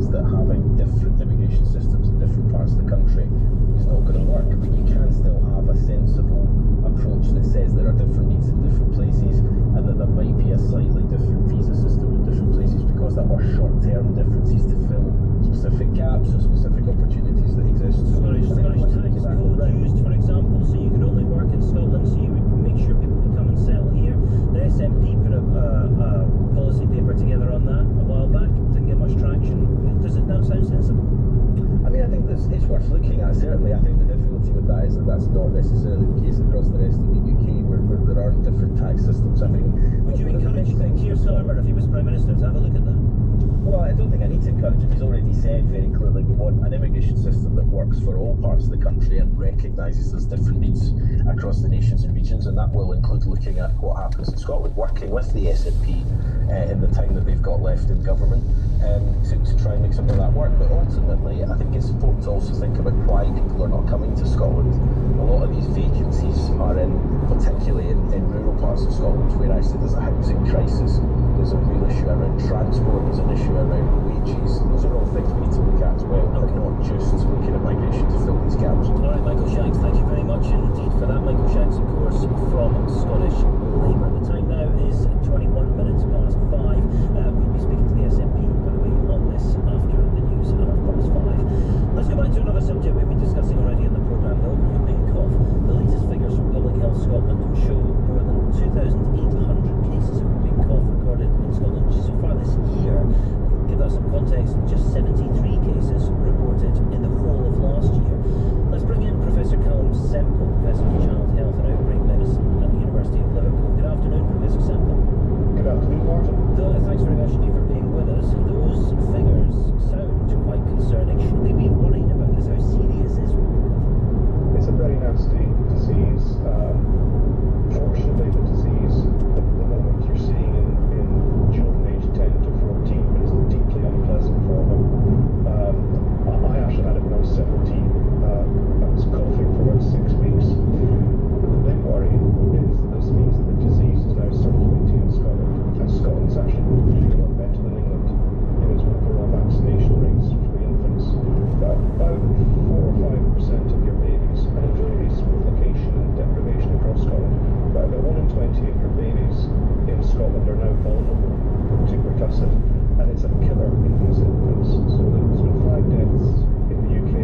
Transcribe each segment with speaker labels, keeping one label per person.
Speaker 1: suggests that having different immigration systems in different parts of the country is not going to work, but you can still have a sensible approach that says there are different needs in different places, and that there might be a slightly different visa system in different places because there are short-term differences to fill specific gaps or specific opportunities that exist.
Speaker 2: Scottish tax code used, for example, so you could only work in Scotland, so you would make sure people could come and settle here. The SNP put a policy paper together on that a while back, didn't get much traction. Does it now sound sensible?
Speaker 1: I mean, I think it's worth looking at, certainly. I think the difficulty with that is that that's not necessarily the case across the rest of the UK, where there aren't different tax systems. I think.
Speaker 2: Would you encourage Keir Starmer, if he was Prime Minister, to have a look at that?
Speaker 1: Well, I don't think I need to encourage him. He's already said very clearly we want an immigration system that works for all parts of the country and recognises there's different needs across the nations and regions, and that will include looking at what happens in Scotland, working with the SNP in the time that they've got left in government to try and make some of that work. But ultimately, I think it's important to also think about why people are not coming to Scotland. A lot of these vacancies are particularly in rural parts of Scotland, where actually there's a housing crisis. There's a real issue around transport, there's an issue around wages. Those are all things we need to look at as well, and not just looking at migration to fill these gaps.
Speaker 2: All right, Michael Shanks, thank you very much indeed for that. Michael Shanks, of course, from Scottish Labour. The time now is 21 minutes past 5. We'll be speaking to the SNP, by the way, on this after the news at 5:30. Let's go back to another subject we've been discussing already in the programme, though, whooping cough. The latest figures from Public Health Scotland show more than 2,800 cases of whooping cough recorded in Scotland so far this year. Give that some context, just 73 cases reported in the whole of last year. Let's bring in Professor Callum Semple, Professor of Child Health and Outbreak Medicine at the University of Liverpool. Good afternoon, Professor Semple.
Speaker 3: Good afternoon, Martin.
Speaker 2: Thanks very much indeed for being with us. Those figures sound quite concerning. Should we be worried about this? How serious is whooping cough?
Speaker 3: It's a very nasty disease. Fortunately, the disease at the moment you're seeing in children aged 10 to 14, but it's deeply unpleasant for them. I actually had it when I was 17. I was coughing for about 6 weeks. But the big worry is that this means that the disease is now circulating in Scotland, and Scotland's actually doing a lot better than England in its overall vaccination rates for infants. About 4 or 5% of your babies, and it varies with location and deprivation across Scotland, but about 1 in 20 of your babies in Scotland are now vulnerable to pertussis, and it's a killer in these infants. So there's been 5 deaths in the UK,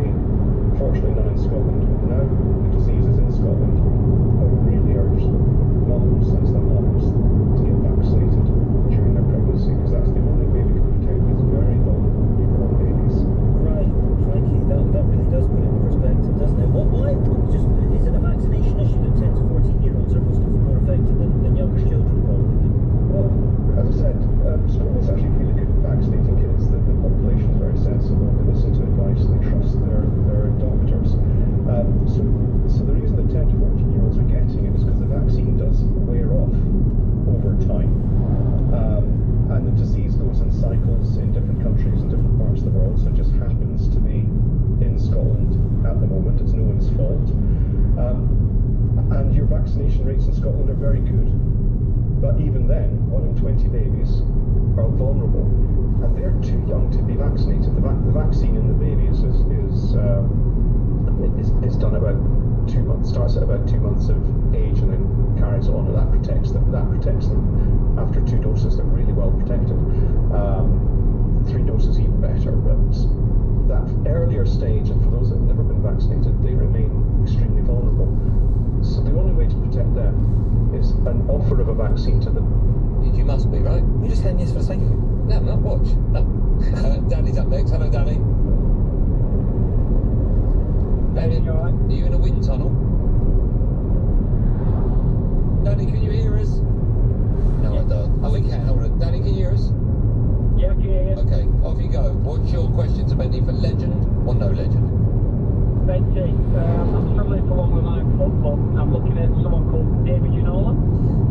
Speaker 3: fortunately none in Scotland. Now the disease is in Scotland. I would really urge the mums and the moms to get vaccinated during their pregnancy, because that's the only way we can protect these very vulnerable newborn babies.
Speaker 2: Right, crikey, that really does put it in perspective, doesn't it? Why? Is it a vaccination issue that 10 to 14-year-olds are more affected than younger children, probably?
Speaker 3: Well, as I said, Scotland's actually really good at vaccinating kids. The population is very sensible. They listen to advice. They trust their doctors. So the reason that 10 to 14-year-olds are getting it is because the vaccine does wear off over time. And the disease goes in cycles in different countries and different parts of the world. So it just happens to be in Scotland at the moment. It's no one's fault. And your vaccination rates in Scotland are very good. But even then, 1 in 20 babies are vulnerable, and they're too young to be vaccinated. The vaccine in the babies is done about 2 months, starts at about 2 months of age and then carries on, and that protects them. After 2 doses, they're really well protected. 3 doses even better, but that earlier stage, and for those that have never been vaccinated, they remain extremely vulnerable. So the only way to protect them is an offer of a vaccine to them.
Speaker 4: You must be, right?
Speaker 5: You're just saying yes for the sake of it.
Speaker 4: No, no, watch. No. Danny's up next. Hello, Danny. Danny,
Speaker 5: you alright?
Speaker 4: are you in a wind tunnel? Danny, can you hear us? No, yeah. I don't. Oh, we can. Hold on. Danny, can you hear us?
Speaker 5: Yeah, I can hear you.
Speaker 4: Okay, off you go. What's your question to Bentley for legend or no legend?
Speaker 5: Benji, I'm struggling for one with my football. I'm looking at someone called David Ginola.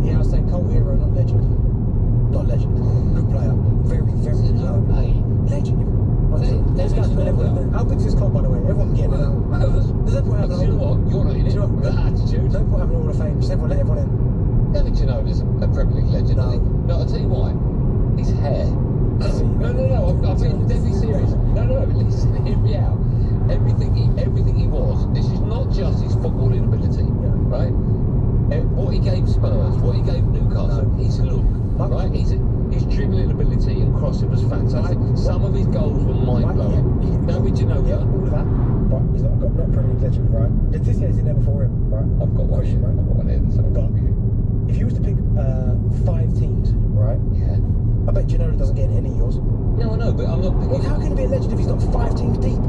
Speaker 5: Yeah, I'll say cult hero, not legend. Not legend. Good player. Very, very good player. Legend. Let's go to level. How big is this club, by the way? Everyone can get it out. Does everyone have an
Speaker 4: You know what? You're not in it. That attitude.
Speaker 5: Don't put having all the fame. Just let everyone in.
Speaker 4: David Ginola is a Premier League legend,
Speaker 5: No.
Speaker 4: isn't he? No, I'll tell you why. His hair. No. I'm being deadly serious. passing was fantastic. Some of his goals were mind-blowing. No, did you know that?
Speaker 5: All of that, but he's not got not Premier League legend, right? Letizier's in there before him, right?
Speaker 4: I've got one here.
Speaker 5: Right?
Speaker 4: I've got one here.
Speaker 5: But if you was to pick 5 teams, right?
Speaker 4: Yeah.
Speaker 5: I bet Ginola doesn't get any of yours.
Speaker 4: No, I know, but I'm not picking...
Speaker 5: Well, how can he be a legend if he's not 5 teams deep?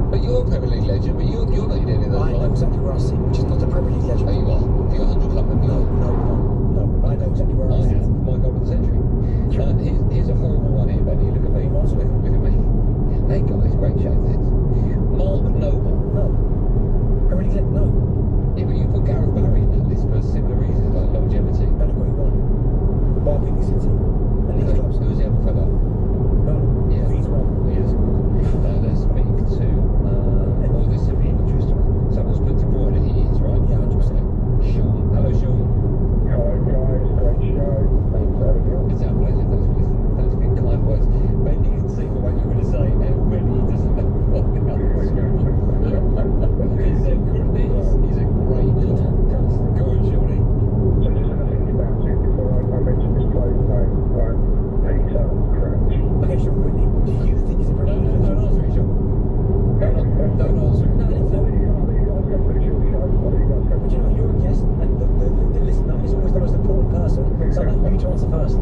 Speaker 4: But you're a Premier League legend, but you're not in any of those.
Speaker 5: I know exactly where I sit, which is not a Premier League legend.
Speaker 4: Oh, you are? You're 100 club member?
Speaker 5: No. I know exactly where I sit.
Speaker 4: have my goal of the century. Here's a horrible one here, Benny. Look at me. Look at me. Hey guys, great show, thanks. Mark Noble.
Speaker 5: No. Premier League legend, no.
Speaker 4: Yeah, but you put Gareth Barry in that list for similar reasons, like longevity.
Speaker 5: And look what he won. Barking City. And these clubs.
Speaker 4: Who's the other fella?
Speaker 5: No.
Speaker 4: Yeah.
Speaker 5: He's won.
Speaker 4: Yes. Let's speak to... oh, this would be interesting. Someone's put De Bruyne, he is, right?
Speaker 5: Yeah, 100%.
Speaker 4: Sean. Hello, Sean.
Speaker 3: Hello guys, great show. Thanks for having me on.
Speaker 4: It's our pleasure. Thanks for listening. Thanks for your kind words. Ben, you can see what you're going to say, and when he doesn't know what else. He's a great guy. Go on, Shawnee.
Speaker 3: So just had a think about it before I mentioned this player's name, right? Peter Crouch.
Speaker 5: Okay, Sean Whitney, do you think he's a Premier League
Speaker 4: Don't
Speaker 5: legend?
Speaker 4: answer it, Sean. Don't answer it.
Speaker 5: No,
Speaker 3: What do you guys go for the short show? What do you guys go
Speaker 5: But you know, you're a guest, and the listener is always the most important person, so I'd like you to answer first.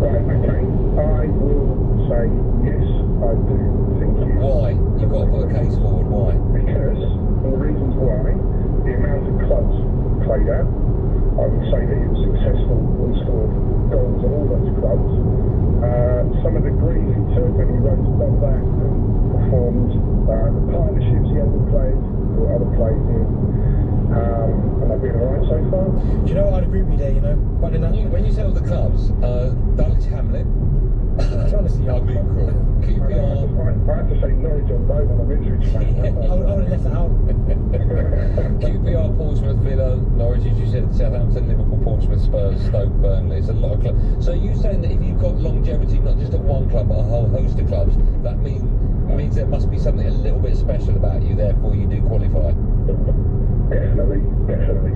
Speaker 3: Right, okay. I will say yes, I do think he is.
Speaker 4: Why? You've got to put a case forward. Why?
Speaker 3: Because, and the reasons why, the amount of clubs played at, I would say that he was successful and scored goals at all those clubs. Some of the grief he took when he rose above that and performed, the partnerships he had with players, brought other players in, and I've been alright so far.
Speaker 5: Do you know what, I'd agree with you there, you know? But then
Speaker 4: When you say all the clubs, Dulwich Hamlet,
Speaker 5: honestly,
Speaker 4: I'm being cruel. QPR.
Speaker 3: I have to say Norwich on Road on a Ipswich fan.
Speaker 5: I would have left that out.
Speaker 4: QPR, Portsmouth, Villa, Norwich, as you said, Southampton, Liverpool, Portsmouth, Spurs, Stoke, Burnley. It's a lot of clubs. So you're saying that if you've got longevity, not just at one club, but a whole host of clubs, that means there must be something a little bit special about you, therefore you do qualify.
Speaker 3: Definitely,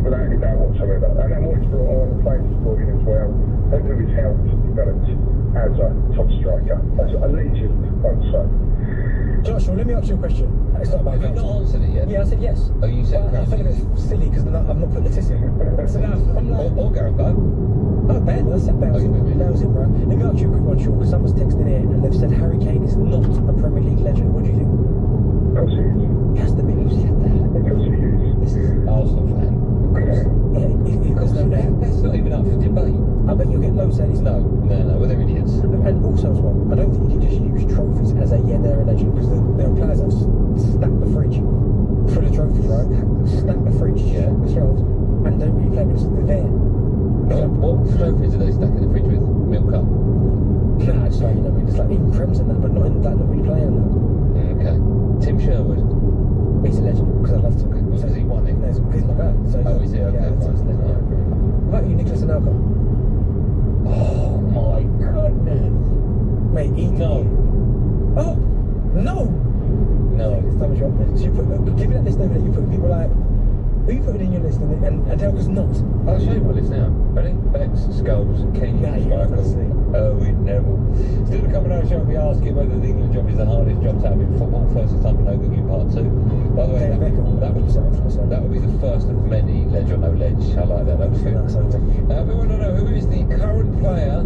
Speaker 3: without any doubt whatsoever. And then what he's brought on, the players he's brought in as well, and who he's helped develop as a top striker, as a legend, I'd say.
Speaker 5: Joshua, let me ask you a question. It's not about
Speaker 4: Have you
Speaker 5: Crouch.
Speaker 4: not answered it yet?
Speaker 5: Yeah, I said yes.
Speaker 4: Oh, you said
Speaker 5: Well, I
Speaker 4: Crouch.
Speaker 5: feel a bit silly because I've not put Letizia. So now I'm like,
Speaker 4: Or Gareth Bale.
Speaker 5: oh, Bale, I said Bale's
Speaker 4: Oh, you
Speaker 5: in.
Speaker 4: did,
Speaker 5: Bale's in, right? Let me ask you a quick one, Sean, because someone's texting here and they've said Harry Kane is not a Premier League legend. What do you think?
Speaker 3: Of course he is.
Speaker 5: He has to be. You said that.
Speaker 3: Of course he is.
Speaker 5: This is,
Speaker 4: Arsenal fan.
Speaker 5: yeah, there's no doubt.
Speaker 4: That's not even up for debate.
Speaker 5: I bet you'll get loads saying he's not.
Speaker 4: No, well, they're idiots.
Speaker 5: And also as well, I don't think you can just use trophies as a they're a legend, because there are players that stack the fridge full of trophies, right? Stack the fridge,
Speaker 4: Yeah.
Speaker 5: the shelves, and don't really play, but they're there.
Speaker 4: What trophies are they stuck in the fridge with? Milk Cup.
Speaker 5: Nah, it's like, you know, what I mean, it's like even Prem's in that, but not in that, not really playing that.
Speaker 4: Okay. Tim Sherwood.
Speaker 5: He's a legend, because I love him.
Speaker 4: Okay, well, because he won it.
Speaker 5: No, he's my guy. So
Speaker 4: Oh, is he? Okay,
Speaker 5: yeah,
Speaker 4: fine.
Speaker 5: that's it, yeah. What about you, Nicholas Anelka?
Speaker 4: Oh my goodness.
Speaker 5: Mate,
Speaker 4: No.
Speaker 5: Oh, no!
Speaker 4: No.
Speaker 5: It's time you're up there. So you put, give me that list over there, you put people like, who you put in your list, and Anelka's not.
Speaker 4: I'll show you my list now. Ready? Bex, Scholes, King,
Speaker 5: Nah, you have to see.
Speaker 4: Schmeichel, Owen, Neville. Still to come on our show, we ask you whether the England job is the hardest job to have in football. First time no Google part 2. By the way,
Speaker 5: David Beckham,
Speaker 4: that would be the first of many ledge or no ledge. I like that. That was good.
Speaker 5: That's something.
Speaker 4: We want to know who is the current player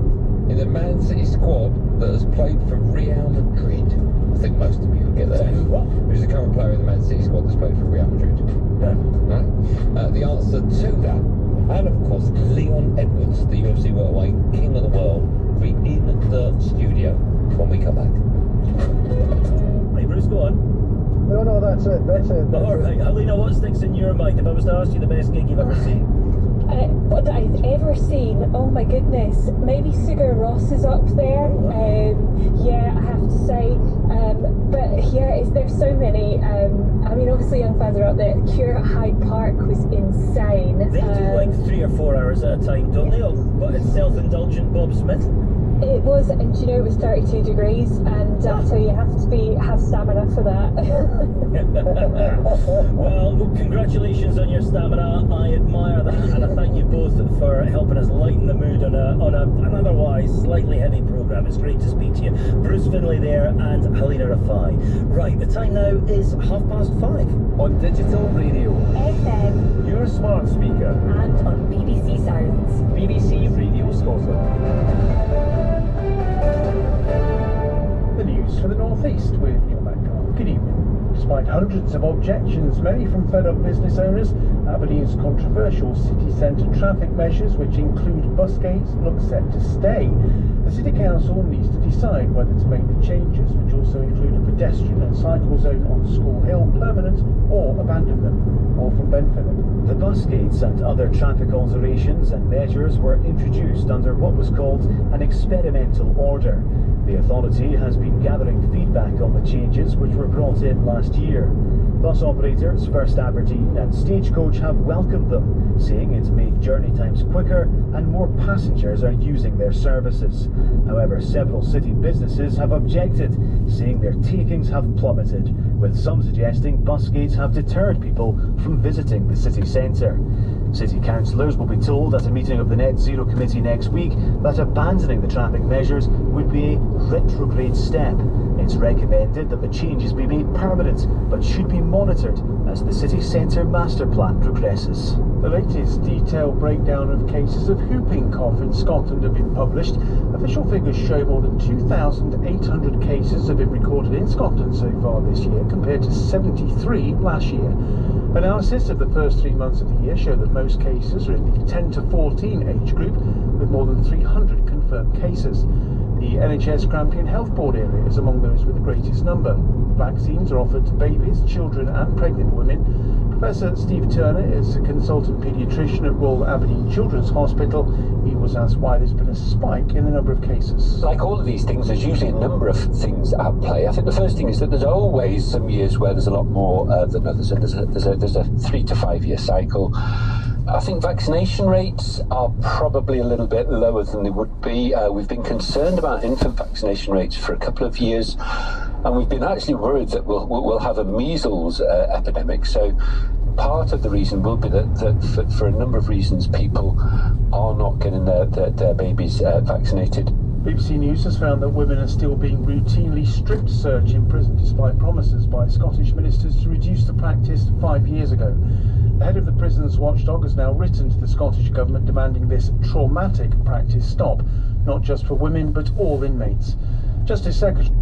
Speaker 4: in the Man City squad that has played for Real Madrid. I think most of you will get that.
Speaker 5: Sorry, what?
Speaker 4: Who's the current player in the Man City squad that's played for Real Madrid?
Speaker 5: No.
Speaker 4: Right? The answer to that, and of course, Leon Edwards, the UFC welterweight king of the world, will be in the studio when we come back.
Speaker 2: Hey, Bruce, go on.
Speaker 3: No, that's it.
Speaker 2: All right, Alina, what sticks in your mind if I was to ask you the best gig you've ever seen?
Speaker 6: What I've ever seen, oh my goodness, maybe Sigur Rós is up there. Yeah, I have to say. But yeah, there's so many. I mean, obviously young fans are up there. Cure at Hyde Park was insane.
Speaker 2: They do like 3 or 4 hours at a time, don't they? But it's self-indulgent Bob Smith.
Speaker 6: It was, and you know, it was 32 degrees, and so you have to have stamina for that.
Speaker 2: Well, congratulations on your stamina. I admire that, and I thank you both for helping us lighten the mood on an otherwise slightly heavy programme. It's great to speak to you. Bruce Finlay there and Helena Rafai. Right, the time now is 5:30.
Speaker 7: On digital radio,
Speaker 6: FM,
Speaker 7: your smart speaker,
Speaker 6: and on BBC Sounds.
Speaker 7: BBC Radio Scotland.
Speaker 3: The news for the North East with Neil Metcalf. Good evening. Despite hundreds of objections, many from fed-up business owners, Aberdeen's controversial city centre traffic measures, which include bus gates, look set to stay. The City Council needs to decide whether to make the changes, which also include a pedestrian and cycle zone on School Hill, permanent, or abandon them. All from Ben Phillip.
Speaker 2: The bus gates and other traffic alterations and measures were introduced under what was called an experimental order. The authority has been gathering feedback on the changes which were brought in last year. Bus operators, First Aberdeen and Stagecoach have welcomed them, saying it's made journey times quicker and more passengers are using their services. However, several city businesses have objected, saying their takings have plummeted, with some suggesting bus gates have deterred people from visiting the city centre. City councillors will be told at a meeting of the Net Zero Committee next week that abandoning the traffic measures would be a retrograde step. It's recommended that the changes be made permanent, but should be monitored as the city centre master plan progresses.
Speaker 3: The latest detailed breakdown of cases of whooping cough in Scotland have been published. Official figures show more than 2,800 cases have been recorded in Scotland so far this year, compared to 73 last year. Analysis of the first 3 months of the year show that most cases are in the 10 to 14 age group, with more than 300 confirmed cases. The NHS Grampian Health Board area is among those with the greatest number. Vaccines are offered to babies, children and pregnant women. Professor Steve Turner is a consultant paediatrician at Royal Aberdeen Children's Hospital. He was asked why there's been a spike in the number of cases.
Speaker 8: Like all of these things, there's usually a number of things at play. I think the first thing is that there's always some years where there's a lot more than others, and there's a 3 to 5 year cycle. I think vaccination rates are probably a little bit lower than they would be. We've been concerned about infant vaccination rates for a couple of years, and we've been actually worried that we'll have a measles epidemic. So part of the reason will be that for a number of reasons, people are not getting their babies vaccinated.
Speaker 3: BBC News has found that women are still being routinely strip searched in prison despite promises by Scottish ministers to reduce the practice 5 years ago. The head of the prison's watchdog has now written to the Scottish Government demanding this traumatic practice stop, not just for women but all inmates. Justice Secretary